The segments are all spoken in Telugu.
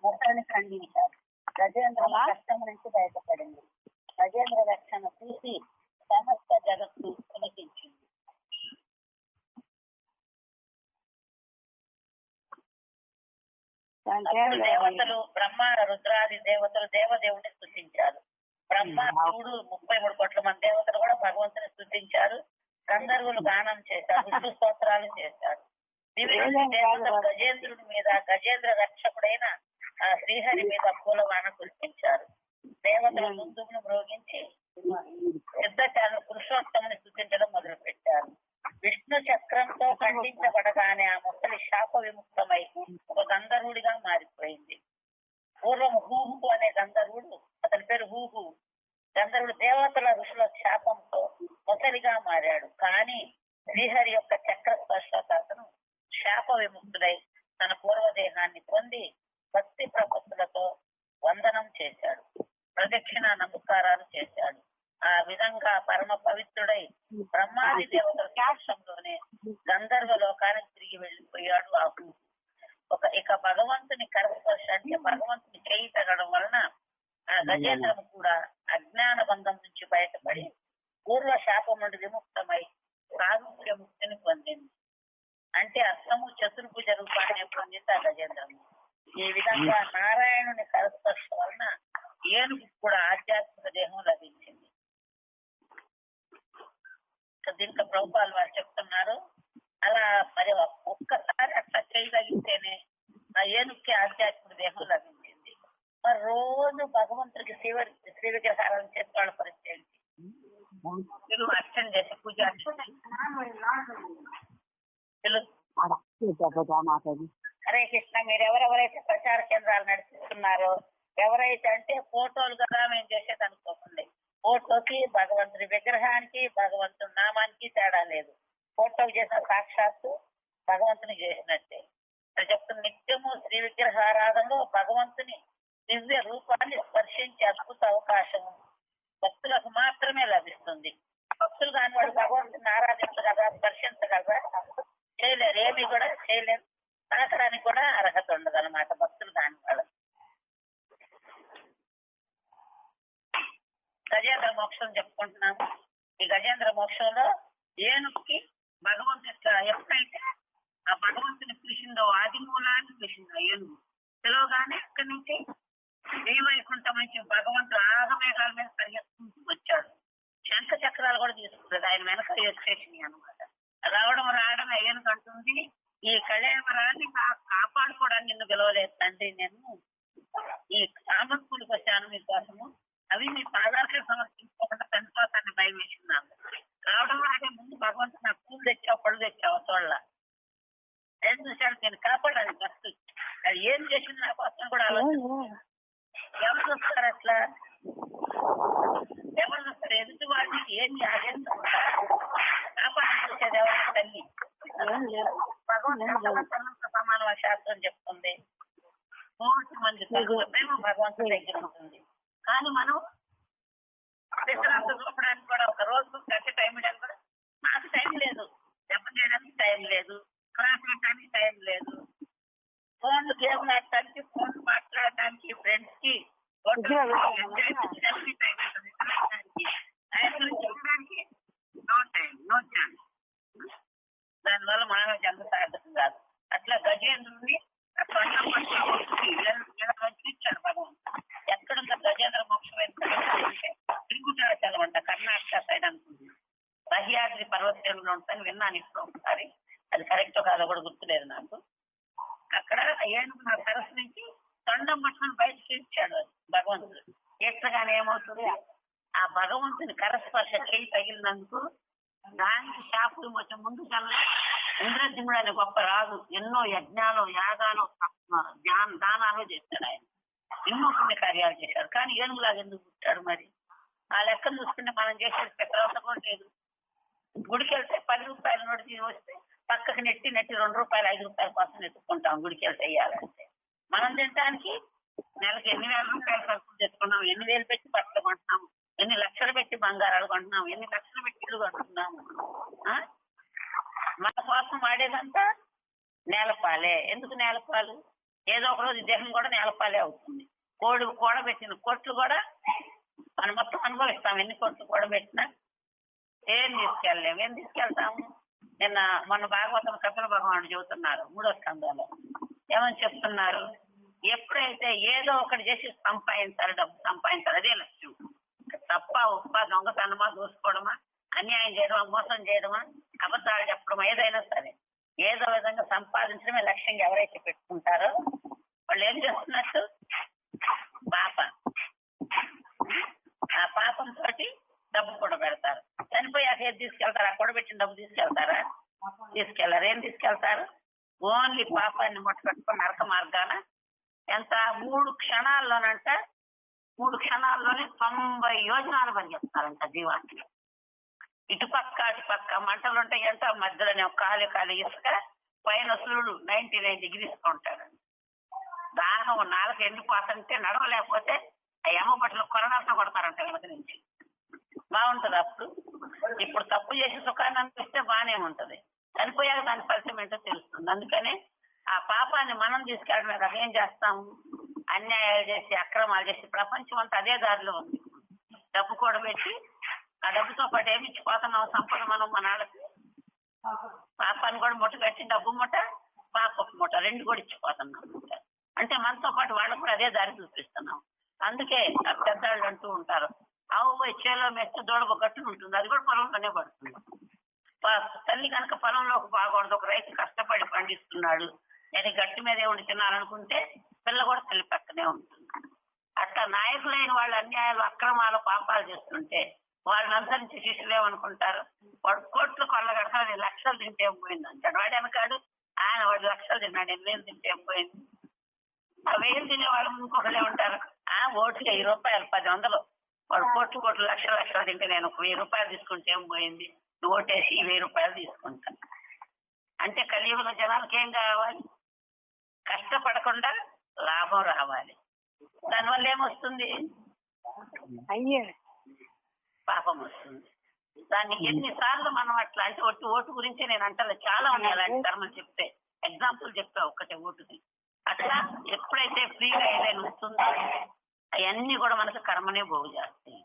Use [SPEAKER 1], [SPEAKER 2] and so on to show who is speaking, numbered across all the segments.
[SPEAKER 1] మొత్తాన్ని ఖండించారు. గజేంద్ర కష్టం నుంచి బయటపడింది. గజేంద్ర రక్షణ చూసి సమస్త జగత్తు పులకించింది. దేవతలు బ్రహ్మ రుద్రాది దేవతలు దేవదేవుని స్తుతించారు. బ్రహ్మ శివుడు 33 కోట్ల మంది దేవతలు కూడా భగవంతుని స్తుతించారు. గంధర్వులు గానం చేశారు, విష్ణు స్తోత్రాలు చేశారు. దేవతలు గజేంద్రుడి మీద, గజేంద్ర రక్షకుడైన శ్రీహరి మీద పూలవాన కురిపించారు. దేవతలు దుందుమును మ్రోగించి యుద్ధశాలను పురుషోత్తముని స్థుతించడం మొదలు పెట్టారు. విష్ణు చక్రంతో ఖండించబడగానే ఆ ముసలి శాప విముక్తమై ఒక గంధర్వుడిగా మారిపోయింది. పూర్వం హూహు అనే గంధర్వుడు, అతని పేరు హూహు, గంధర్వుడు దేవతల ఋషుల శాపంతో ముసలిగా మారాడు. కానీ శ్రీహరి యొక్క చక్ర స్పర్శతో అతను శాప విముక్తుడై తన పూర్వదేహాన్ని పొంది భక్తి ప్రపత్తులతో వందనం చేశాడు, ప్రదక్షిణ నమస్కారాలు చేశాడు. ఆ విధంగా పరమ పవిత్రుడై బ్రహ్మాది దేవతల సాక్ష్యంలోనే గంధర్వ లోకానికి తిరిగి వెళ్లిపోయాడు. ఆ ఇక భగవంతుని కరస్పర్శ అంటే భగవంతుని చేయి తగడం వలన ఆ గజేంద్రము కూడా అజ్ఞాన బంధం నుంచి బయటపడి పూర్వ శాపం నుండి విముక్తమై సారూప్య ముక్తిని పొందింది. అంటే అర్థము చతుర్భుజ రూపాన్ని పొందింది ఆ గజేంద్రము. ఈ విధంగా నారాయణుని కరస్పర్శ వలన ఏనుగు కూడా ఆధ్యాత్మిక దేహం లభించింది. దీనికి ప్రభుపాలు వారు చెప్తున్నారు, అలా మరి ఒక్కసారి అట్లా చేయగలిగితేనే ఆ ఏనుగుకి ఆధ్యాత్మిక దేహం లభించింది. మరి రోజు భగవంతుడికి శ్రీ విగ్రహాలను చేసి వాళ్ళ పరిచయం అర్చన చేసి పూజ హరే కృష్ణ. మీరు ఎవరెవరైతే ప్రచార కేంద్రాలు నడిపిస్తున్నారో, ఎవరైతే అంటే ఫోటోలు కదా మేము చేసేది అనుకోకండి. ఫోటోకి భగవంతుడి విగ్రహానికి భగవంతుడి నామానికి తేడా లేదు. ఫోటోకి చేసిన సాక్షాత్తు భగవంతుని చేసినట్టే. చెప్తున్న నిత్యము శ్రీ విగ్రహారాధనలో భగవంతుని దివ్య రూపాన్ని స్పర్శించే అద్భుత అవకాశం భక్తులకు మాత్రమే లభిస్తుంది. భక్తులు కాని వాడు భగవంతుని ఆరాధించగలరా, స్పర్శించగలరా? చేయలేరు, ఏమి కూడా చేయలేరు. తాకడానికి కూడా అర్హత ఉండదు అనమాట భక్తులు కాని వాళ్ళు. గజేంద్ర మోక్షం చెప్పుకుంటున్నాము. ఈ గజేంద్ర మోక్షంలో ఏనుగుకి భగవంతు ఎప్పుడైతే ఆ భగవంతుని పిలిచిందో, ఆది మూలాన్ని పిలిచిందో ఏనుగు పిలవగానే అక్కడి నుంచి శ్రీవైకుంఠం నుంచి భగవంతుడు ఆగమేఘాల మీద పరిగెత్తుకుంటూ వచ్చాడు. శంఖ చక్రాలు కూడా తీసుకుంటుంది, ఆయన వెనక వచ్చేసినాయి అనమాట. రావడం ఏనుగు అంటుంది, ఈ కళేవరాన్ని కాపాడుకోవడానికి నిన్ను పిలవలేదు తండ్రి, నేను ఈ సామర్పులకు వచ్చాను మీకోసము, అవి మీ పాదాలకే సమర్పించుకోకుండా చనిపోతాన్ని భయం వేసిందాను. రావడం అంటే ముందు భగవంతుడు నాకు పూలు తెచ్చావు, పళ్ళు తెచ్చావు తోళ్ళ ఏం చూశాడు, నేను కాపాడాలి ఫస్ట్. అది ఏం చేసింది నా కోసం కూడా ఆలోచన. ఎవరు చూస్తారు అట్లా? ఎవరు చూస్తారు? ఎదుటి వాడిని ఏం కాపాడాలి చూసేది ఎవరైనా తల్లి? భగవంతుడు సమాన శాస్త్రం చెప్తుంది. 100 మంది ప్రేమ భగవంతుడి దగ్గర ఉంటుంది. కానీ మనం విశ్రాంత చూపడానికి కూడా, ఒక రోజు గంట టైం ఇవ్వడానికి కూడా నాకు టైం లేదు, జప చేయడానికి టైం లేదు, క్లాస్ పెట్టడానికి టైం లేదు, ఫోన్లు గేమ్ ఆడటానికి, ఫోన్ మాట్లాడటానికి, ఫ్రెండ్స్ కి నో ఛాన్స్. దానివల్ల మానవ జన్మ సార్థకం కాదు. అట్లా గజేంద్రుడిని ఇచ్చాడు భగవంతుడు. ఎక్కడుందో గజేంద్ర మోక్షం అంటే త్రికుటాచలం అంట, కర్ణాటక సైడ్ అనుకుంటున్నాను. సహ్యాద్రి పర్వతంలో ఉంటాను, విన్నాను ఇప్పుడు ఒకసారి. అది కరెక్ట్ కాదో కూడా గుర్తులేదు నాకు. అక్కడ ఏనుగు నా సరస్సు నుంచి తొండం పట్టుకుని బయటకి ఇచ్చాడు భగవంతుడు. ఎట్లగానే ఏమవుతుంది, ఆ భగవంతుని కరస్పర్శ చేయి తగిలినందుకు దానికి శాపం వచ్చే ముందు కల్లా ఇంద్రజిముడు అనే గొప్ప రాజు ఎన్నో యజ్ఞాలు, యాగాలు, దానాలు చేశాడు. ఆయన ఎన్నో పుణ్య కార్యాలు చేశాడు. కానీ ఏనుగులాగా ఎందుకు పుట్టాడు? మరి ఆ లెక్కను చూసుకుంటే మనం చేసేది పెద్దలంతా కూడా లేదు. గుడికి వెళ్తే 10 రూపాయల నోటి తీసి వస్తే పక్కకి నెట్టి 2 రూపాయలు 5 రూపాయల కోసం నెట్టుకుంటాం గుడికి వెళ్తే వేయాలంటే. మనం తినడానికి నెలకు ఎన్ని వేల రూపాయలు ఖర్చు తెచ్చుకున్నాం, ఎన్ని వేలు పెట్టి బట్టలు కొంటున్నాము, ఎన్ని లక్షలు పెట్టి బంగారాలు కొంటున్నాము, ఎన్ని లక్షలు పెట్టి ఇల్లు కొంటున్నాము. మన కోసం వాడేదంతా నేలపాలే. ఎందుకు నేలపాలు? ఏదో ఒక రోజు దేహం కూడా నేలపాలే అవుతుంది. కోడి కూడబెట్టిన కొట్లు కూడా మనం మొత్తం అనుభవిస్తాం. ఎన్ని కొట్లు కూడబెట్టినా ఏం తీసుకెళ్ళలేము. ఏం తీసుకెళ్తాము? మొన్న భాగవతం కపిల భగవానుడు చెబుతున్నారు 3వ స్కంధంలో. ఏమని చెప్తున్నారు? ఎప్పుడైతే ఏదో ఒకటి చేసి సంపాదించాలి, డబ్బు సంపాదించాలి, అదే లక్ష్యం. తప్ప ఉప్ప దొంగతనమా, దూసుకోవడమా, అన్యాయం చేయడమా, మోసం చేయడమా, అబద్ధాలు చెప్పడమా, ఏదైనా సరే ఏదో విధంగా సంపాదించడమే లక్ష్యంగా ఎవరైతే పెట్టుకుంటారో వాళ్ళు ఏం చేస్తున్నట్టు? పాప. ఆ పాపంతో డబ్బు కూడా పెడతారు. చనిపోయాక ఏది తీసుకెళ్తారు? ఆ కూడబెట్టిన డబ్బు తీసుకెళ్తారా? తీసుకెళ్లారు. ఏం తీసుకెళ్తారు? ఓన్లీ పాపాన్ని ముట్టపెట్టుకుని నరక మార్గాన ఎంత 3 క్షణాల్లోనంట 3 క్షణాల్లోనే 90 యోజనాలు పరిగెత్తారంట జీవాన్ని. ఇటుపక్క అటుపక్క మంటలు ఉంటాయి అంట, మధ్యలోనే కాలి ఇసుక, పైన సూర్యుడు 99 degrees ఉంటాడు. దాహం నాలుక ఎండిపోతుంటే నడవలేకపోతే ఆ యమ బట్టలు కొరడాలతో కొడతారంట వెనక నుంచి. బాగుంటది అప్పుడు. ఇప్పుడు తప్పు చేసి సుఖాన్ని అనిపిస్తే బానే ఉంటది, చనిపోయాక దాని ఫలితం ఏంటో తెలుస్తుంది. అందుకనే ఆ పాపాన్ని మనం తీసుకెళ్ళడమే కదా. ఏం చేస్తాము? అన్యాయాలు చేసి, అక్రమాలు చేసి ప్రపంచం అంతా అదే దారిలో ఉంది. డబ్బు కూడా పెట్టి ఆ డబ్బుతో పాటు ఏమి ఇచ్చిపోతున్నాం? సంపద మనం మన వాళ్ళకి. పాపాన్ని కూడా ముట్ట కట్టి డబ్బు మూట, పాపపు మూట 2 కూడా ఇచ్చిపోతున్నాం. అంటే మనతో పాటు వాళ్ళకు కూడా అదే దారి చూపిస్తున్నాం. అందుకే పెద్దవాళ్ళు అంటూ ఉంటారు, ఆవు పోయి చేలో మెస్తే దూడబ కట్టును ఉంటుంది, అది కూడా పొలంలోనే పడుతుంది. తల్లి కనుక పొలంలోకి బాగూడదు. ఒక రైతు కష్టపడి పండిస్తున్నాడు, నేను గట్టి మీద ఉండి తినాలనుకుంటే పిల్ల కూడా తల్లి పక్కనే ఉంటుంది. అట్లా నాయకులైన వాళ్ళు అన్యాయాలు, అక్రమాలు, పాపాలు చేస్తుంటే వాళ్ళని అనుసరించి శిష్యులు ఏమనుకుంటారు? వాడు కోట్లు కొల్లగడతాడు, లక్షలు తింటే ఏం పోయింది అంటాడు. వాడు వెనకాడు వాడు లక్షలు తిన్నాడు, 8,000 తింటే ఏం పోయింది. ఆ 1000 తినే వాళ్ళు ఇంకొకళ్ళే ఉంటారు, ఓటుకి 1000 రూపాయలు, 10 వాడు కోట్లు లక్షలు తింటే నేను 1000 రూపాయలు తీసుకుంటే ఏం పోయింది, నువ్వు ఓటేసి 1000 రూపాయలు తీసుకుంటాను. అంటే కలియుగంలో జనాలకి ఏం కావాలి? కష్టపడకుండా లాభం రావాలి. దానివల్ల ఏమొస్తుంది? పాపం వస్తుంది. దాన్ని ఎన్నిసార్లు మనం అట్లా అంటే ఓటు గురించి నేను అంటాను, చాలా ఉన్నాయి అలాంటి కర్మలు చెప్తే. ఎగ్జాంపుల్ చెప్తా ఒక్కటే ఓటుది. అట్లా ఎప్పుడైతే ఫ్రీగా ఏదైనా వస్తుందో అవన్నీ కూడా మనకు కర్మనే బాగు చేస్తాయి.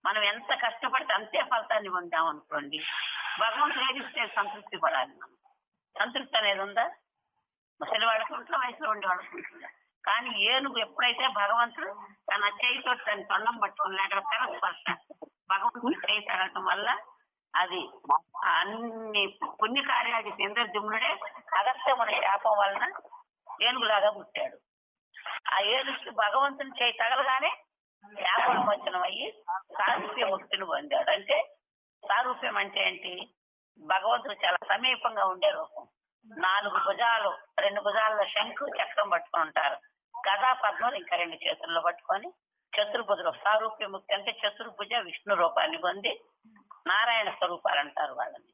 [SPEAKER 1] మనం ఎంత కష్టపడితే అంతే ఫలితాన్ని పొందాం అనుకోండి, భగవంతుడు ఏది ఇస్తే సంతృప్తి పడాలి. మనం సంతృప్తి అనేది ఉందా? ముసలి వాళ్ళకు ఉంటుందా, వయసులో ఉండే వాళ్ళకు ఉంటుందా? కానీ ఏనుగు ఎప్పుడైతే భగవంతుడు తన చేయితో తన తొండం పట్టుకుని లేక తెరస్పర్శ భగవంతుడు చేయి తగలటం వల్ల అది అన్ని పుణ్యకార్యాలు చేసి ఇంద్రజుమ్నుడే అగస్త్యముని శాపం వలన ఏనుగులాగా పుట్టాడు. ఆ ఏనుగుకి భగవంతుని చేయి తగలగానే శాపం మోచనం అయ్యి సారూప్య ముక్తిని పొందాడు. అంటే సారూప్యం అంటే ఏంటి? భగవంతుడు చాలా సమీపంగా ఉండే రూపం. 4 భుజాలు, 2 భుజాల్లో శంకు చక్రం పట్టుకుని ఉంటారు, గదా పద్మలు ఇంకా 2 చేతుల్లో పట్టుకొని చతుర్భుజులు. సారూప్య ముక్తి అంటే చతుర్భుజ విష్ణు రూపాన్ని పొంది నారాయణ స్వరూపాలు అంటారు వాళ్ళని.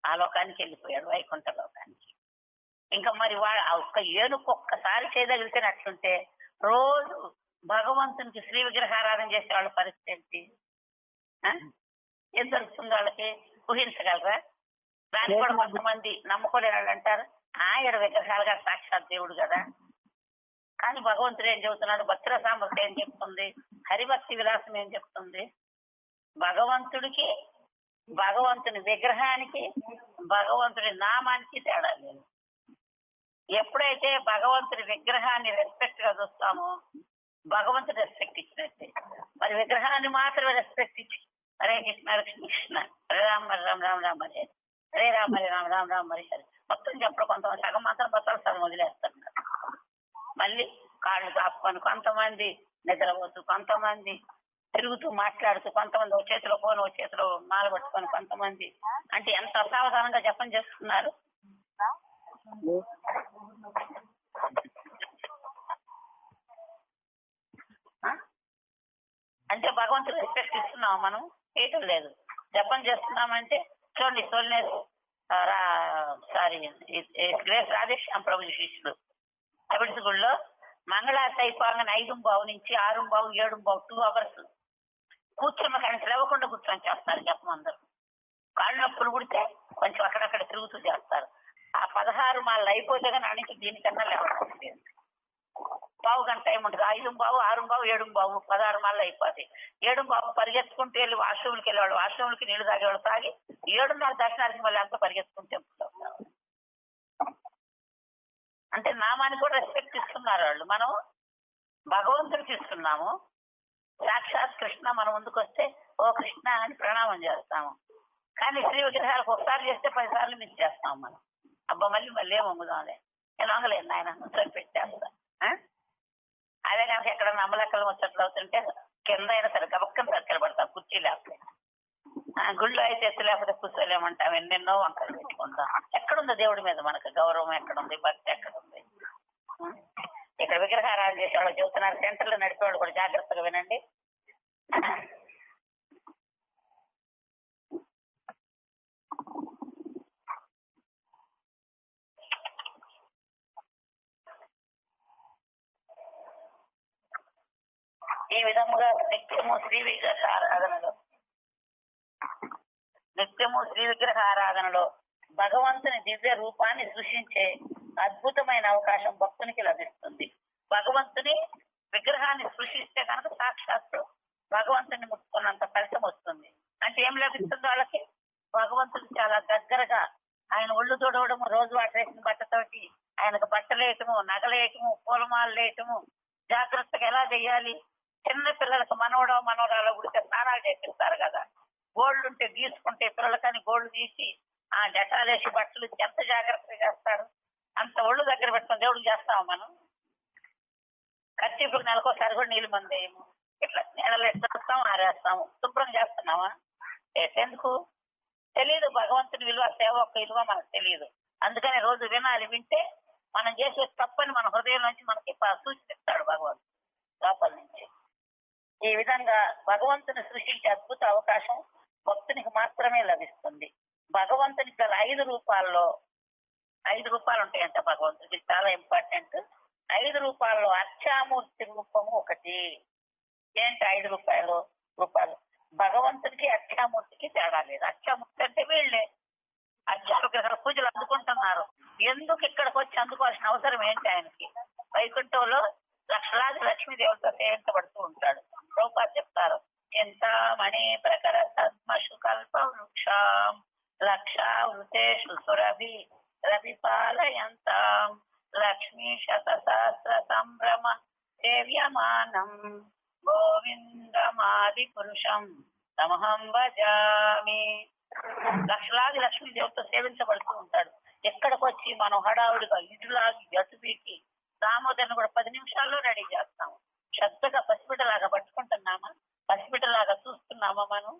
[SPEAKER 1] ఆ లోకానికి వెళ్ళిపోయాడు, వైకుంఠ లోకానికి. ఇంకా మరి ఒక్క ఏనుగు ఒక్కసారి చేయగలిగితే అట్లుంటే రోజు భగవంతునికి శ్రీ విగ్రహారాధన చేసే వాళ్ళ పరిస్థితి ఏంటి? ఏం దొరుకుతుంది వాళ్ళకి? ఊహించగలరా? దానికి కూడా కొంతమంది నమ్ముకోలేని వాళ్ళు అంటారు, ఆయన విగ్రహాలుగా సాక్షాత్ దేవుడు కదా. కానీ భగవంతుడు ఏం చెబుతున్నాడు? భక్తుల సామర్థ్యం ఏం చెప్తుంది? హరిభక్తి విలాసం ఏం చెప్తుంది? భగవంతుడికి, భగవంతుని విగ్రహానికి, భగవంతుడి నామానికి తేడా లేదు. ఎప్పుడైతే భగవంతుడి విగ్రహాన్ని రెస్పెక్ట్ గా చూస్తామో భగవంతుడు రెస్పెక్ట్ ఇచ్చినట్టే. మరి విగ్రహాన్ని మాత్రమే రెస్పెక్ట్ ఇచ్చి హరే కృష్ణ కృష్ణ కృష్ణ హరే రామ హరే రామ రామ రామ హరే హరే రామ హరే రామ రామ రామ హరే హరే మొత్తం చెప్పడం కొంతమంది సగం మాత్రం బతాలు సగం వదిలేస్తున్నారు. మళ్ళీ కాళ్ళు కాపుకొని కొంతమంది నిద్రపోతూ, కొంతమంది తిరుగుతూ మాట్లాడుతూ, కొంతమంది ఒక చేతిలో ఫోన్ ఒక చేతిలో మాల పట్టుకొని, కొంతమంది అంటే ఎంత అసావధానంగా జపం చేస్తున్నారు. అంటే భగవంతుడు రెస్పెక్ట్ ఇస్తున్నాం, మనం చేయటం లేదు. జపం చేస్తున్నామంటే చూడండి, సోల్నేస్ గ్రేస్ రాధేశ్యామ్ ప్రభు శిష్యుడు అభిడిసి గుడిలో మంగళారతి అయిపోగానే 5:15 నుంచి 6:15, 7:15 2 hours కూర్చొని కానీ లేవకుండా కూర్చొని చేస్తారు జపం. అందరూ కాళ్ళు నొప్పులు పుడితే కొంచెం అక్కడక్కడ తిరుగుతూ చేస్తారు. ఆ 16 మాలలు అయిపోతే కానీ అన్నింటి దీనికన్నా లేవడం లేదు. టైం ఉంటుంది. 5:15, 6:15, 7:15, 16 మళ్ళీ అయిపోతాయి. 7:15 పరిగెత్తుకుంటూ వెళ్ళి వాష్రూమ్కి వెళ్ళేవాళ్ళు, వాష్రూమ్కి నీళ్లు తాగేవాళ్ళు, తాగి 7:30 దర్శనానికి మళ్ళీ అంతా పరిగెత్తుకుంటే అంటే నామానికి కూడా రెస్పెక్ట్ ఇస్తున్నారు వాళ్ళు. మనం భగవంతుడికి ఇస్తున్నాము. సాక్షాత్ కృష్ణ మన ముందుకు వస్తే ఓ కృష్ణ అని ప్రణామం చేస్తాము. కానీ శ్రీ విగ్రహాలకు ఒకసారి చేస్తే 10 సార్లు మిస్ చేస్తాం మనం. అబ్బా మళ్ళీ ఏం వంగుదాంలే, నేను వంగలేదు ఆయన సరి పెట్టేస్తా. అదే కనుక ఎక్కడ నమ్మలెక్కలు ముచ్చట్లు అవుతుంటే కింద అయినా సరే గబక్కన సరికలు పడతాం, కుర్చీ లేకపోతే. గుళ్ళో అయితే ఎత్తు లేకపోతే కూర్చోలేమంటాం, ఎన్నెన్నో వంకలు పెట్టుకుంటాం. ఎక్కడుంది దేవుడి మీద మనకు గౌరవం? ఎక్కడుంది భక్తి? ఎక్కడుంది? ఇక్కడ విగ్రహారాలు చేసేవాళ్ళు చెబుతున్నారు, సెంటర్లో నడిపేవాళ్ళు కూడా జాగ్రత్తగా వినండి. ఈ విధముగా నిత్యము శ్రీ విగ్రహ ఆరాధనలో భగవంతుని దివ్య రూపాన్ని సృష్టించే అద్భుతమైన అవకాశం భక్తునికి లభిస్తుంది. భగవంతుని విగ్రహాన్ని సృష్టిస్తే కనుక సాక్షాత్తు భగవంతుని ముట్టుకున్నంత ఫలితం వస్తుంది. అంటే ఏం లభిస్తుంది వాళ్ళకి? భగవంతుడు చాలా దగ్గరగా ఆయన ఒళ్ళు తొడవడము, రోజు వాటర్ వేసిన బట్టతోటి ఆయనకు బట్టలేయటము, నగలేయటము, పూలమాలు వేయటము, జాగ్రత్తగా ఎలా చేయాలి? చిన్న పిల్లలకు మనవరాలు గుడికి స్నానాలు చేపిస్తారు కదా, గోల్డ్ ఉంటే గీసుకుంటే పిల్లలకని గోల్డ్ తీసి ఆ డెటాలేసి బట్టలు ఎంత జాగ్రత్తగా చేస్తారు. అంత ఒళ్ళు దగ్గర పెట్టుకుని దేవుడికి చేస్తాము మనం. ఖర్చీపులకు నెలకోసారి కూడా నీళ్ళు మందేయము, ఇట్లా నీళ్ళలో ఎత్తుతాం, ఆరేస్తాము, శుభ్రం చేస్తున్నామా? ఎందుకు తెలియదు భగవంతుని విలువ, సేవ యొక్క విలువ మనకు తెలియదు. అందుకని రోజు వినాలి, వింటే మనం చేసే తప్పని మన హృదయం నుంచి మనకి సూచిస్తాడు భగవంతుడు లోపల నుంచి. ఈ విధంగా భగవంతుని సృష్టించే అద్భుత అవకాశం భక్తునికి మాత్రమే లభిస్తుంది. భగవంతునికి గల 5 రూపాల్లో 5 రూపాలు ఉంటాయంట భగవంతుడికి, చాలా ఇంపార్టెంట్. 5 రూపాల్లో అర్చామూర్తి రూపము ఒకటి. ఏంటి 5 రూపాయలు? భగవంతుడికి అర్చామూర్తికి తేడా లేదు. అర్చామూర్తి అంటే వీళ్ళే అర్చాలు ఇక్కడ పూజలు అందుకుంటున్నారు. ఎందుకు ఇక్కడికి వచ్చి అందుకోవాల్సిన అవసరం ఏంటి ఆయనకి? వైకుంఠంలో లక్షలాది లక్ష్మీదేవులతో సేవించబడుతూ ఉంటాడు. రూపాలు చెప్తారు, చింతామణి ప్రకర సద్మషు కల్ప వృక్షాం లక్షా వృతేషు సురభి రవిపాలయంతాం లక్ష్మీ శతసహస్ర సంభ్రమ సేవ్యమానం గోవిందమాది పురుషం తమహం భజామి. లక్షలాది లక్ష్మీదేవులతో సేవించబడుతూ ఉంటాడు. ఎక్కడికి వచ్చి మనం హడావుడిగా ఇటులాగి గతుబీకి దామోదర్ని కూడా 10 నిమిషాల్లో రెడీ చేస్తాము. శ్రద్ధగా పసిబిడ్డలాగా పట్టుకుంటున్నామా? పసిబిడ్డలాగా చూస్తున్నామా మనం?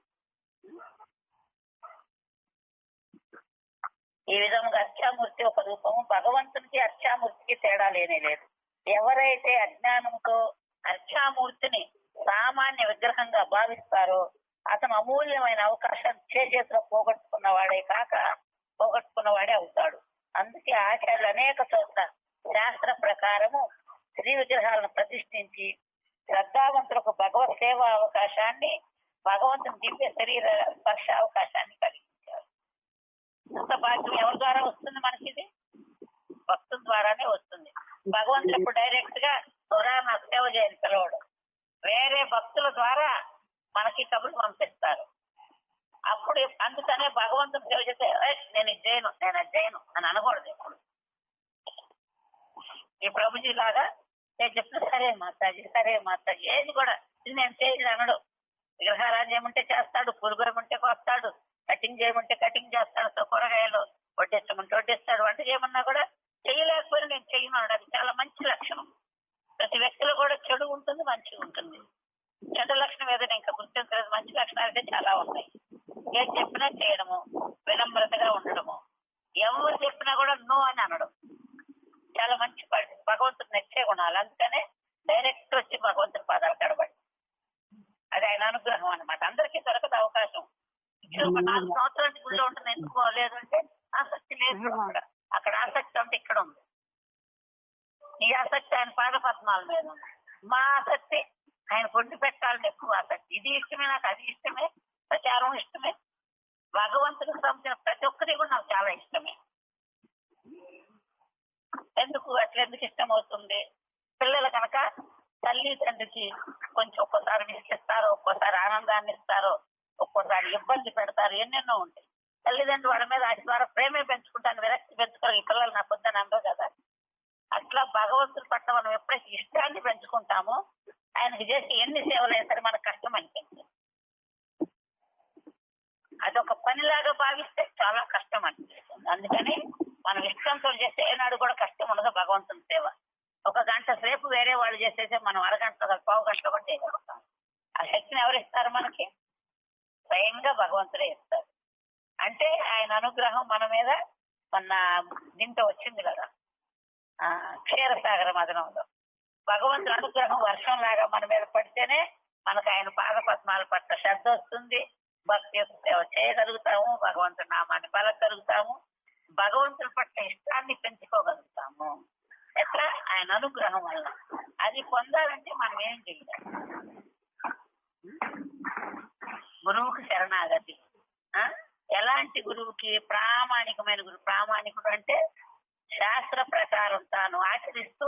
[SPEAKER 1] ఈ విధంగా అర్చామూర్తి ఒక రూపము. భగవంతునికి అర్చామూర్తికి తేడా లేనే లేదు. ఎవరైతే అజ్ఞానంతో అర్చామూర్తిని సామాన్య విగ్రహంగా భావిస్తారో అతను అమూల్యమైన అవకాశం చేతిలో పోగొట్టుకున్నవాడే కాక పోగొట్టుకున్నవాడే అవుతాడు. అందుకే ఆచార్యులు అనేక చోట్ల శాస్త్ర ప్రకారము శ్రీ విగ్రహాలను ప్రతిష్ఠించి శ్రద్ధావంతులకు భగవత్ సేవా అవకాశాన్ని, భగవంతుని దివ్య శరీర స్పర్శ అవకాశాన్ని కలిగించారు. అంత భాగ్యం ఎవరి ద్వారా వస్తుంది మనకి? ఇది భక్తుల ద్వారానే వస్తుంది. భగవంతుడు ఇప్పుడు డైరెక్ట్ గా నాకు సేవ చేయని పిలవడు, వేరే భక్తుల ద్వారా మనకి కబుర్లు పంపిస్తారు. అప్పుడు అందుకనే భగవంతుని సేవ చేస్తే నేను ఇది చేయను అని అనకూడదు. ఎప్పుడు ఈ ప్రభుజీ లాగా నేను చెప్తే సరే మాతాజీ ఏది కూడా ఇది నేను చేయలేదు అనడు. విగ్రహారాధన చేయమంటే చేస్తాడు, పూలు కోయమంటే కోస్తాడు, కటింగ్ చేయమంటే కటింగ్ చేస్తాడు, కూరగాయలు వడ్డిస్తామంటే వడ్డిస్తాడు. వంట చేయమన్నా కూడా చేయలేకపోయినా నేను చెయ్యను అన్నాడు. అది చాలా మంచి లక్షణం. ప్రతి వ్యక్తిలో కూడా చెడు ఉంటుంది, మంచి ఉంటుంది. చెడు లక్షణం ఏదైనా ఇంకా గుర్తించలేదు. మంచి లక్షణాలు అయితే చాలా ఉన్నాయి. ఏం చెప్పినా చేయడము, వినమ్రతగా ఉండడము, ఎవరు చెప్పినా కూడా నో అని అనడం, చాలా మంచి భగవంతుడు నచ్చే గుణాలు. అందుకనే డైరెక్ట్ వచ్చి భగవంతుడి పాదాలు కడబడి, అది ఆయన అనుగ్రహం అనమాట. అందరికీ దొరకదు అవకాశం. 4 సంవత్సరాల నుంచి గుళ్ళో ఉంటుంది, ఎందుకోలేదు అంటే ఆసక్తి లేదు. అక్కడ ఆసక్తి అంటే ఇక్కడ ఉంది. ఈ ఆసక్తి ఆయన పాద పద్మాల మీద ఉంది. మా ఆసక్తి ఆయన కొండి పెట్టాలని ఎక్కువ ఆసక్తి. ఇది ఇష్టమే, నాకు అది ఇష్టమే, ప్రచారం ఇష్టమే, భగవంతుడికి సంబంధించిన ప్రతి ఒక్కరి కూడా నాకు చాలా ఇష్టమే. ఎందుకు ఇష్టం అవుతుంది? పిల్లలు కనుక తల్లి తండ్రికి కొంచెం ఒక్కోసారి నిశ్చిస్తారు, ఒక్కోసారి ఆనందాన్ని ఇస్తారు, ఒక్కోసారి ఇబ్బంది పెడతారు, ఎన్నెన్నో ఉంటాయి. తల్లిదండ్రులు వాళ్ళ మీద వాటి ద్వారా ప్రేమే పెంచుకుంటాను, విరక్తి పెంచుకోరు. ఈ పిల్లలు నా పొద్దున అందరు కదా. అట్లా భగవంతుడి పట్ల మనం ఎప్పుడైతే ఇష్టాన్ని పెంచుకుంటామో ఆయనకి చేసి ఎన్ని సేవలు అయినా సరే మనకు కష్టం అనిపించింది. అదొక పనిలాగా భావిస్తే చాలా కష్టం అనిపిస్తుంది. అందుకని మనం ఇష్టంతో చేస్తే ఏనాడు కూడా కష్టం ఉండదు భగవంతుని సేవ. ఒక గంట సేపు వేరే వాళ్ళు చేసేస్తే మనం అరగంటలో పావు గంటలో కూడా చేయగలుగుతాం. ఆ శక్తిని ఎవరు ఇస్తారు మనకి? స్వయంగా భగవంతుడే ఇస్తారు. అంటే ఆయన అనుగ్రహం మన మీద మొన్న దీంతో వచ్చింది కదా, క్షీరసాగర మదనంలో భగవంతుడి అనుగ్రహం వర్షం లాగా మన మీద పడితేనే మనకు ఆయన పాద పద్మాల పట్ల శ్రద్ధ వస్తుంది, భక్తి సేవ చేయగలుగుతాము, భగవంతుడి నామాన్ని పలకగలుగుతాము, భగవంతుడి పట్ల ఇష్టాన్ని పెంచుకోగలుగుతాము. ఎట్లా? ఆయన అనుగ్రహం వల్ల. అది పొందాలంటే మనం ఏం చెయ్యాలి? గురువుకి శరణాగతి. ఎలాంటి గురువుకి? ప్రామాణికమైన గురువు. ప్రామాణికుడు అంటే శాస్త్ర ప్రకారం తాను ఆచరిస్తూ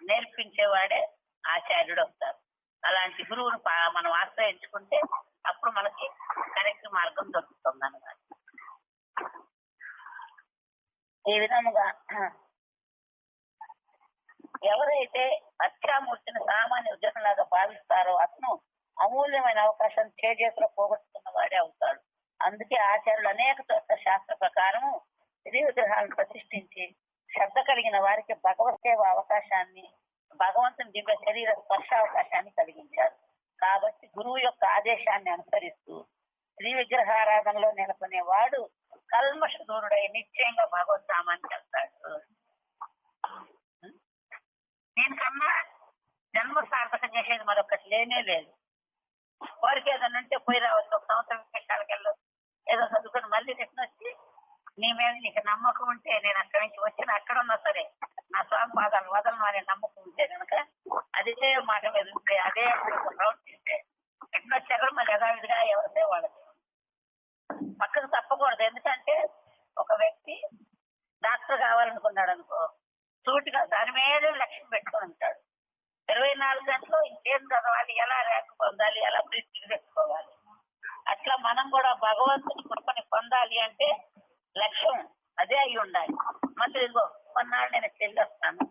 [SPEAKER 1] నేర్పించేవాడే ఆచార్యుడు అవుతారు. అలాంటి గురువును మనం ఆశ్రయించుకుంటే అప్పుడు మనకి కరెక్ట్ మార్గం దొరుకుతుంది అన్నమాట. ఈ విధముగా ఎవరైతే అత్యామూర్తిని సామాన్య ఉద్యోగంలాగా భావిస్తారో అతను అమూల్యమైన అవకాశం చేజేతులో పోగొట్టుకున్న వాడే అవుతాడు. అందుకే ఆచార్యులు అనేక చోట్ల శాస్త్ర ప్రకారం శ్రీ విగ్రహాలను ప్రతిష్ఠించి శ్రద్ధ కలిగిన వారికి భగవత్ సేవ అవకాశాన్ని, భగవంతుని దివ్య శరీర స్పర్శ అవకాశాన్ని కలిగించారు. కాబట్టి గురువు యొక్క ఆదేశాన్ని అనుసరిస్తూ శ్రీ విగ్రహారాధనలో నెలకొనేవాడు కల్మష దూరుడై నిశ్చయంగా భగవద్ధామాన్ని వెళ్తాడు. దీనికన్నా జన్మ సార్థకం చేసేది మరొకటి లేనే లేదు. వారికి ఏదైనా ఉంటే పోయి రావచ్చు, ఒక సంవత్సరం విషయాలకెళ్ళు ఏదో చదువుకొని మళ్ళీ రిటర్న్ వచ్చి నీ మీద నీకు నమ్మకం ఉంటే నేను అక్కడి నుంచి వచ్చిన అక్కడ ఉన్నా సరే నా స్వామి పాదాలు వదలను అనే నమ్మకం ఉంటే కనుక అదే మాట మీద ఉంటే అదే ప్రవర్తిస్తే రిటర్న్ వచ్చాక మళ్ళీ యథావిధిగా ఎవరితే వాళ్ళకి పక్కకు తప్పకూడదు. ఎందుకంటే ఒక వ్యక్తి డాక్టర్ కావాలనుకున్నాడు అనుకో, సూటిగా దాని మీద లక్ష్యం పెట్టుకొని ఉంటాడు. 24 గంటలు ఇంకేం చదవాలి, ఎలా ర్యాంక్ పొందాలి, ఎలా ప్రీతి తెచ్చుకోవాలి. అట్లా మనం కూడా భగవంతుని కృపని పొందాలి అంటే లక్ష్యం అదే అయి ఉండాలి. మళ్ళీ ఇదిగో కొన్నాళ్ళు నేను చెల్లిస్తాను,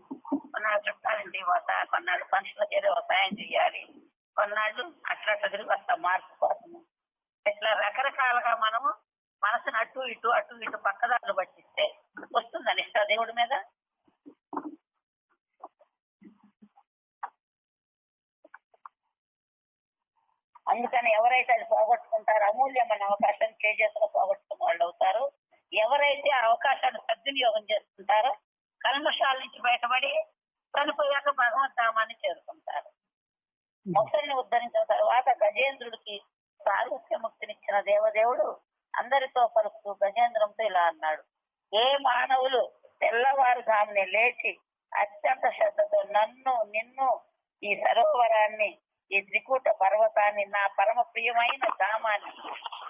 [SPEAKER 1] కొన్నాళ్ళు చుట్టాలంటే పోతా, కొన్నాళ్ళు ఫంక్షన్లకు ఏదో సాయం చేయాలి, కొన్నాళ్ళు అట్లా తిరిగి వస్తా మార్పు కోసము. ఇట్లా రకరకాలుగా మనము మనసును అటు ఇటు పక్కదారులు పట్టిస్తే వస్తుందని ఇష్ట దేవుడి మీద. అందుకని ఎవరైతే అది పోగొట్టుకుంటారో అమూల్యమైన అవకాశాన్ని చేజేతులో పోగొట్టుకున్న వాళ్ళు అవుతారు. ఎవరైతే ఆ అవకాశాన్ని సద్వినియోగం చేసుకుంటారో కల్మషాల నుంచి బయటపడి చనిపోయాక భగవద్ధామాన్ని చేరుకుంటారు. మొసలిని ఉద్ధరించిన తర్వాత గజేంద్రుడికి సారూప్యముక్తినిచ్చిన దేవదేవుడు అందరితో పలుకుతూ గజేంద్రంతో ఇలా అన్నాడు: ఏ మానవులు తెల్లవారుజామునే లేచి అత్యంత శ్రద్ధతో నన్ను, నిన్ను, ఈ సరోవరాన్ని, ఈ త్రికూట పర్వతాన్ని, నా పరమ ప్రియమైన ధామాన్ని,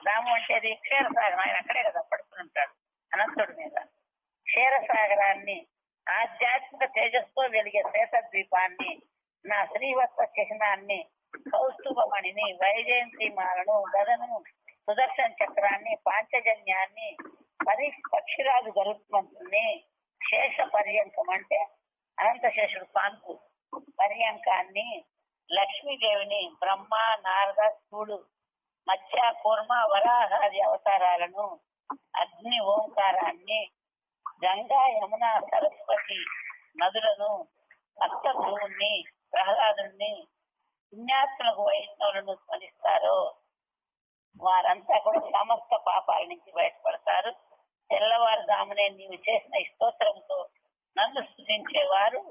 [SPEAKER 1] ధామం అంటే అది క్షీరసాగరం, ఆయన అక్కడే కదా పడుతుంటాడు అనంతుడి మీద, క్షీరసాగరాన్ని, ఆధ్యాత్మిక తేజస్తో వెలిగే శ్వేతద్వీపాన్ని, నా శ్రీవత్స చిహ్నాన్ని, కౌస్తుభమణిని, వైజయంతి మాలను, గదను, సుదర్శన చక్రాన్ని, పాంచజన్యాన్ని, పక్షిరాజు గరుత్మంతుని, శేష పర్యంకం అంటే అనంతశేషుడు పాన్పు పర్యంకాన్ని, లక్ష్మీదేవిని, బ్రహ్మ, నారద, శివుడు, మత్స్య, కూర్మ, వరాహాది అవతారాలను, అగ్ని ఓంకారాన్ని, గంగా, యమున, సరస్వతి నదులను, భక్త భూముని, ప్రహ్లాదుని, పుణ్యాత్మలకు వైష్ణవులను స్మరిస్తారో వారంతా కూడా సమస్త పాపాల నుంచి బయటపడతారు. తెల్లవారుజామునే నీవు చేసిన ఈ స్తోత్రంతో నన్ను స్తుతించేవారు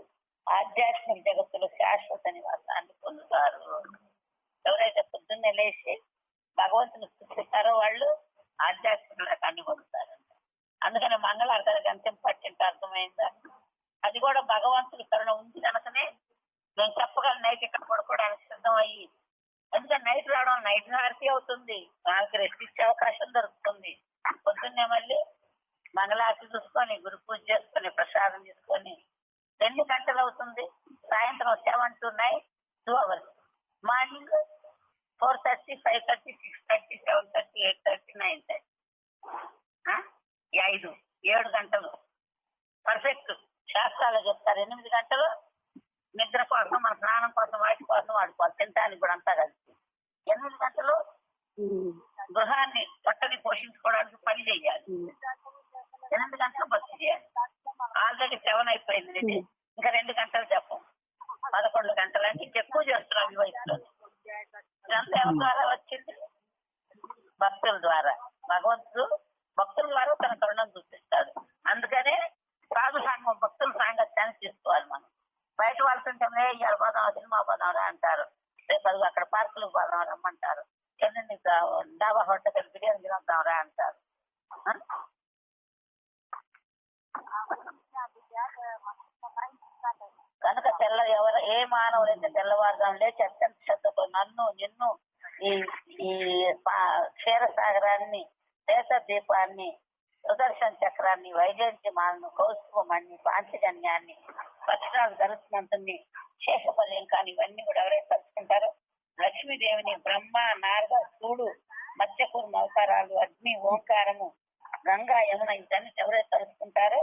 [SPEAKER 1] ఆధ్యాత్మిక జగత్తులో శాశ్వత నివాసాన్ని పొందుతారు. ఎవరైతే పొద్దున్నే లేచి భగవంతుని స్తుతిస్తారో వాళ్ళు ఆధ్యాత్మిక లోకాన్ని పొందుతారు. అందుకని మంగళారతి ఎంత ఇంపార్టెంట్ అర్థమైందా? అది కూడా భగవంతుడి కరుణ ఉంది కనుకనే నేను చెప్పగలను నైట్ ఇక్కడ పడుకోవడానికి సిద్ధం అయ్యి. ఎందుకంటే నైట్ రావడం నైట్ హారతి అవుతుంది, వాళ్ళకి రెస్ట్ ఇచ్చే అవకాశం దొరుకుతుంది. పొద్దున్నే మళ్ళీ మంగళారతి చూసుకొని గురు పూజ చేసుకొని ప్రసాదం తీసుకొని 2 గంటలు అవుతుంది. సాయంత్రం 7 to 9 2 hours. Morning 4:30, 5:30, 6:30, 7:30, 8:30, 9:30. 7 గంటలు పర్ఫెక్ట్. శాస్త్రాలు చెప్తారు 8 గంటలు నిద్ర కోసం, మన స్నానం కోసం, వాటి కోసం వాడుకోవాలి. తినడానికి కూడా అంతా కలిసి 8 గంటలు గృహాన్ని పొట్టని పోషించుకోవడానికి పని చేయాలి. 8 గంటలు భక్తి చేయాలి. ఆల్రెడీ 7 అయిపోయింది. ఇంకా 2 గంటలు చెప్పం. 11 గంటలు అంటే ఎక్కువ చేస్తున్నాం ఈ వయసులో. ఇదంతా ఎవరి ద్వారా వచ్చింది? భక్తుల ద్వారా. భగవంతుడు భక్తుల ద్వారా తన కరుణను చూపిస్తాడు. అందుకనే సాధు సంఘం, భక్తుల సాంగత్యాన్ని తీసుకోవాలి. మనం బయట వాళ్ళతో ఇవాళ పోదాం, సినిమా పోదాం అంటారు. రేపు అది అక్కడ పార్కులకు పోదాం రమ్మంటారు. ఎన్ని డాబా హోటల్ బిర్యానీ తినొద్దాం రా అంటారు. కనుక ఏ మానవులైతే తెల్లవారుదాం లేచి అత్యంత శ్రద్ధతో నన్ను నిన్ను ఈ క్షీరసాగరాన్ని, శేష దీపాన్ని, సుదర్శన చక్రాన్ని, వైజయంతిమాలను, కౌస్తుభమణి, పాంచజన్యాన్ని, పక్షిరాజు గరుత్మంతుని, శేషపర్యంకాన్ని ఇవన్నీ కూడా ఎవరైతే తలుచుకుంటారో లక్ష్మీదేవిని, బ్రహ్మ, నారద, శివుడు, మత్స్యకూర్మ అవతారాలు, అగ్ని, ఓంకారము, గంగా, యమున ఇవన్నీ ఎవరైతే తలుచుకుంటారో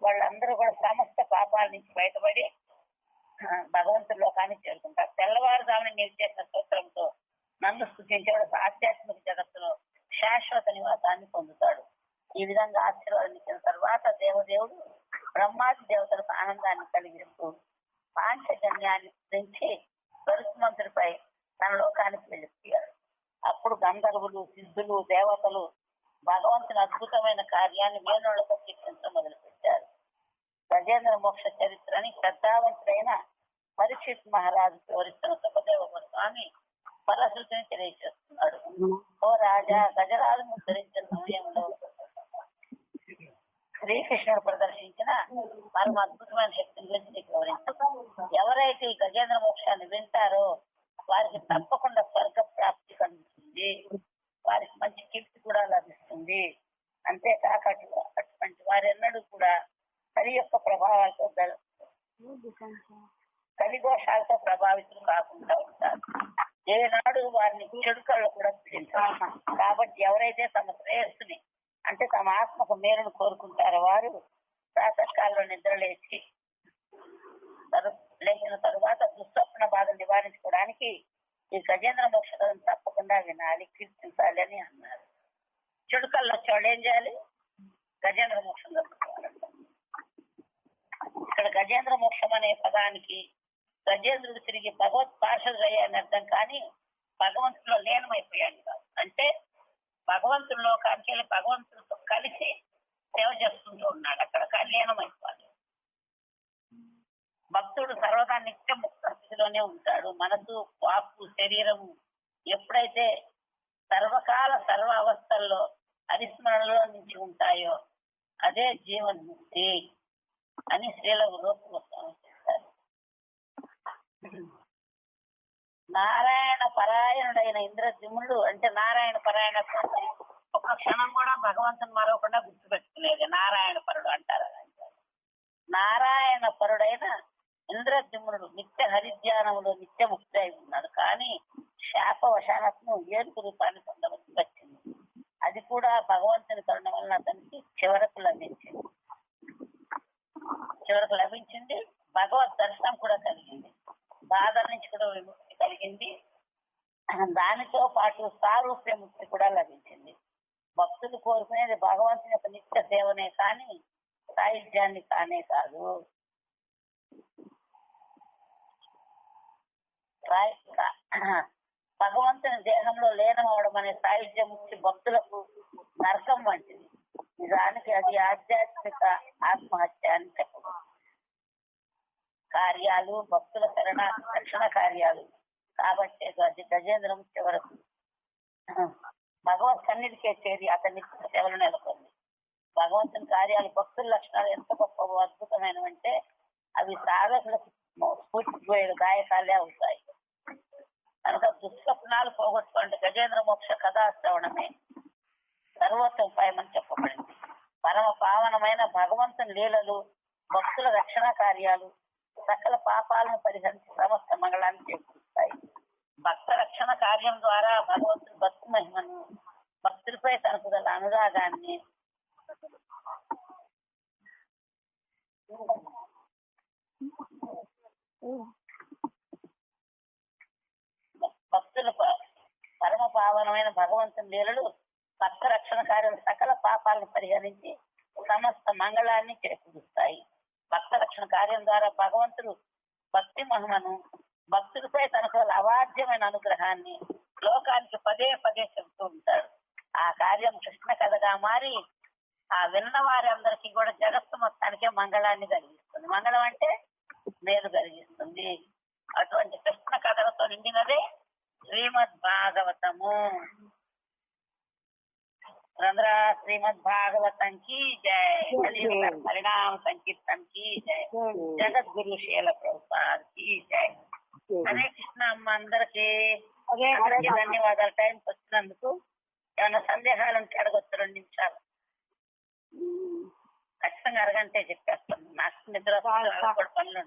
[SPEAKER 1] వాళ్ళందరూ కూడా సమస్త పాపాల నుంచి బయటపడి భగవంతుడి లోకానికి చేరుకుంటారు. తెల్లవారుజామున నీవు చేసిన స్తోత్రంతో నన్ను స్తుతించే ఆధ్యాత్మిక జగత్తులో శాశ్వత నివాసాన్ని పొందుతాడు. ఈ విధంగా ఆశీర్వాదించిన తర్వాత దేవదేవుడు బ్రహ్మాది దేవతలకు ఆనందాన్ని కలిగిస్తూ పాంచజన్యాన్ని పెంచి గరుత్మంతుడిపై తన లోకానికి వెళ్ళిపోయాడు. అప్పుడు గంధర్వులు, సిద్ధులు, దేవతలు భగవంతుని అద్భుతమైన కార్యాన్ని వేణుళ్లతో కీర్తించడం మొదలుపెట్టారు. గజేంద్ర మోక్ష చరిత్రని శ్రద్ధావంతుడైన పరీక్షిత్ మహారాజు వివరిస్తున్న సుఖదేవ గోస్వామి ఫలశ్రుతిని తెలియజేస్తున్నాడు. ఓ రాజా, గజరాజును ధరించిన సమయంలో శ్రీకృష్ణుడు ప్రదర్శించిన పరమ అద్భుతమైన శక్తిని గురించి నీకు వివరించారు. ఎవరైతే ఈ గజేంద్ర మోక్షాన్ని వింటారో వారికి తప్పకుండా స్వర్గ ప్రాప్తి కలుగుతుంది, వారికి మంచి కీర్తి కూడా లభిస్తుంది. అంతేకాక అటువంటి వారెన్నడూ కూడా కలి యొక్క ప్రభావాలతో కలిదోషాలతో ప్రభావితులు కాకుండా ఉంటారు. ఏనాడు వారిని చెడు కళ్ళు కూడా పీడించారు. కాబట్టి ఎవరైతే తమ శ్రేయస్సుని అంటే తమ ఆత్మకు మేలును కోరుకుంటారో వారు ప్రాతకాలంలో నిద్ర లేచిన తరువాత దుస్వప్న బాధ నివారించుకోవడానికి ఈ గజేంద్ర మోక్షం తప్పకుండా వినాలి, కీర్తించాలి అని అన్నారు. చెడు కళ్ళు వచ్చేవాళ్ళు ఏం చేయాలి? గజేంద్ర మోక్షం దొరుకుతారంట. ఇక్కడ గజేంద్ర మోక్షం అనే పదానికి గజేంద్రుడు తిరిగి భగవత్ పార్షదుడు అయ్యాని అర్థం, కానీ భగవంతుడిలో లీనమైపోయాడు కాదు. అంటే భగవంతుడి లోకానికి వెళ్ళి భగవంతుడితో కలిసి సేవ చేస్తుంటూ ఉన్నాడు. అక్కడ లీనమైపోవాలి. భక్తుడు సర్వదా నిత్య ముక్త స్థితిలోనే ఉంటాడు. మనసు, వాక్కు, శరీరము ఎప్పుడైతే సర్వకాల సర్వ అవస్థల్లో హరిస్మరణలో నుంచి ఉంటాయో అదే జీవన్ముక్తి అని శ్రీల గోస్వామి చెప్తారు. నారాయణ పరాయణుడైన ఇంద్రజిమ్నుడు అంటే నారాయణ పరాయణ ఒక క్షణం కూడా భగవంతుని మరవకుండా గుర్తుపెట్టుకునేది నారాయణ పరుడు అంటారు. నారాయణ పరుడైన ఇంద్రజిమ్నుడు నిత్య హరిధ్యానములో నిత్య ముక్తి అయి ఉన్నాడు. కానీ శాపవశానత్ను ఏనుగు రూపాన్ని పొందవలసి వచ్చింది. అది కూడా భగవంతుని కరుణ వలన అతనికి చివరకు లభించింది. భగవద్ దర్శనం కూడా కలిగింది. బాధల నుంచి కూడా విముక్తి కలిగింది. దానితో పాటు సారూప్య ముక్తి కూడా లభించింది. భక్తులు కోరుకునేది భగవంతుని యొక్క నిత్య సేవనే కానీ సాహిత్యాన్ని కానే కాదు. భగవంతుని దేహంలో లీనమవడం అనే సాహిత్య ముక్తి భక్తులకు నరకం వంటిది. నిజానికి అది ఆధ్యాత్మిక ఆత్మహత్య అని చెప్పవచ్చు. కార్యాలు భక్తుల రక్షణ కార్యాలు కాబట్టి అది గజేంద్రం చివరకు భగవత్ సన్నిధికే చేరి అతని సేవలు నెలకొంది. భగవంతుని కార్యాలు భక్తుల లక్షణాలు ఎంత గొప్ప అద్భుతమైనవంటే అవి సాధకులకు స్ఫూర్తిదాయకాలే అవుతాయి. కనుక దుస్వప్నాలు పోగొట్టుకుంటే గజేంద్ర మోక్ష కథా శ్రవణమే సర్వోత్తమని చెప్పబడింది. పరమ పావనమైన భగవంతుని లీలలు, భక్తుల రక్షణ కార్యాలు సకల పాపాలను పరిహరించి సమస్త మంగళాన్ని చేకూరుతాయి. కార్యం ద్వారా భగవంతుడు భక్తి మహిమను, భక్తులపై తనకు గల అనురాగాన్ని భక్తుల పరమ పావనమైన భగవంతుని లీలలు భక్త రక్షణ కార్యం సకల పాపాలను పరిహరించి సమస్త మంగళాన్ని చేకూరుస్తాయి. భక్త రక్షణ కార్యం ద్వారా భగవంతుడు భక్తి మహిమను, భక్తులపై తనకు అవాధ్యమైన అనుగ్రహాన్ని లోకానికి పదే పదే చెబుతూ ఉంటాడు. ఆ కార్యం కృష్ణ కథగా మారి ఆ విన్న వారి అందరికీ కూడా జగత్తు మొత్తానికే మంగళాన్ని కలిగిస్తుంది. మంగళం అంటే మేలు కలిగిస్తుంది. అటువంటి కృష్ణ కథలతో నిండినదే శ్రీమద్ భాగవతము. రంధ్రా శ్రీమద్ భాగవతం की जय, परिणाम संकीर्तन की जय, जगत गुरु शील प्रभुपाद की जय. హరే కృష్ణ అమ్మ అందరికి ధన్యవాదాలు. టైంకి వచ్చినందుకు. ఏమైనా సందేహాలు ఉంటే అడగొచ్చు, 2 నిమిషాలు. ఖచ్చితంగా అరగంటే చెప్పేస్తాను. నాకు నిద్ర పనులు